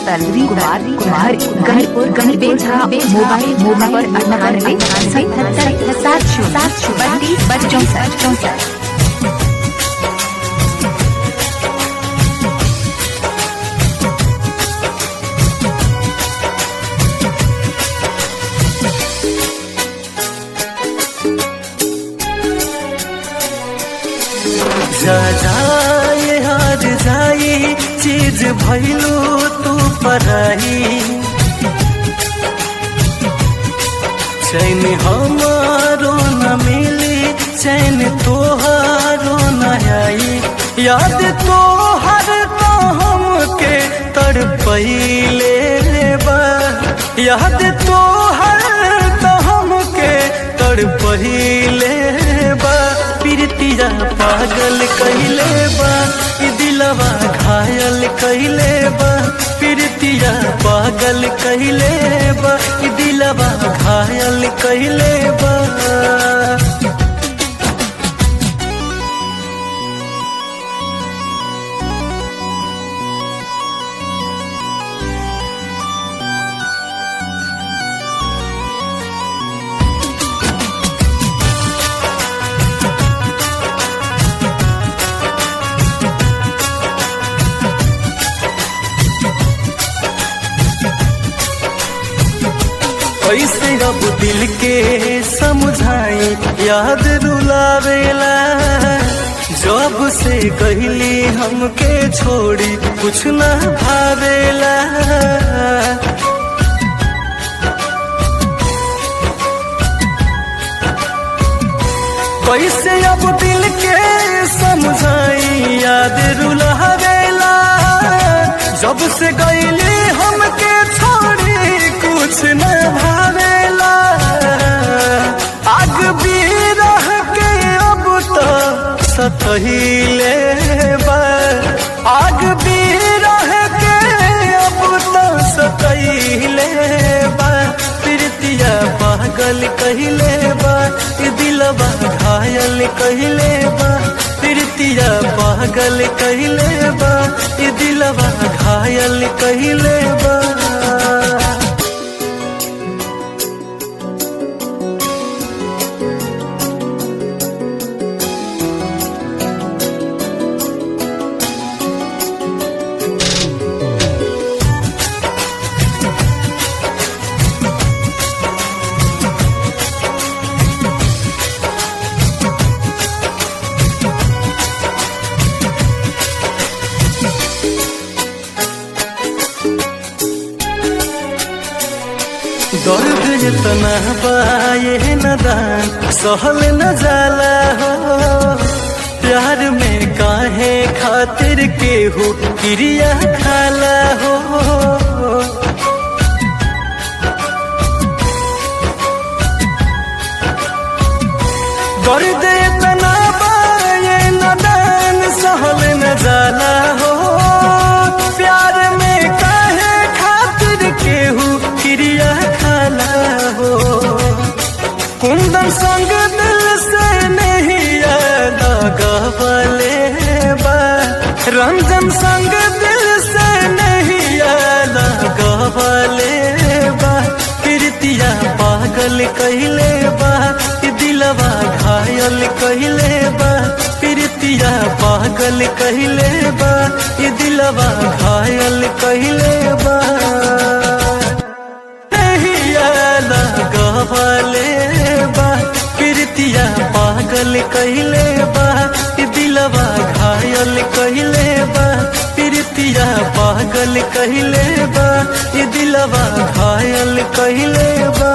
रीतल Kumar गणितपुर mobile number 9877 जा जाए हार जाई चीज भइलू तू पराई, चैन हमारो न मिली चैन तोहारो न आई, याद तोहर तो हमके तड़पैले बा, याद तोहर तो हमके तड़पैले बा, प्रीतिया पागल कइले बा, ई दिलवा घायल कइले बा, प्रीतिया पागल कइले बा, ई दिलवा घायल कइले बा। कैसे अब दिल के समझाई याद रुलावेला, जब से कहली हमके छोड़ी कुछ न भावेला, कैसे अब दिल के समझाई याद रुलावेला, जब से कहली हमके छोड़ी कुछ न भावेला, आग भी रह के अब तो सतहिले बा, आग भी रह के अब तो सतहिले बा, प्रीतिया पागल कहिले बा, ई दिलवा घायल कहिले बा, प्रीतिया पागल कहिले बा, ई दिलवा घायल कहिले बा। दर्द इतना पाए नदान सहल न जाला हो, प्यार में काहे खातिर केहू क्रिया खाला हो, दर्द इतना पाए नदान सहल न जाला हो, प्यार में काहे खातिर केहू क्रिया हो, कुंदन संग दिल से नहीं लगावले बा, रंजन संग दिल से नहीं लगावले बा, प्रीतिया पागल कहिले बा, ई दिलवा घायल कहिले बा, प्रीतिया पागल कहिले बा, ई दिलवा घायल कहिले बा, लगावले बा, प्रीतिया पागल कहिले बा, ई दिलवा घायल कहिले बा, प्रीतिया पागल कहिले बा, ई दिलवा घायल कहिले बा।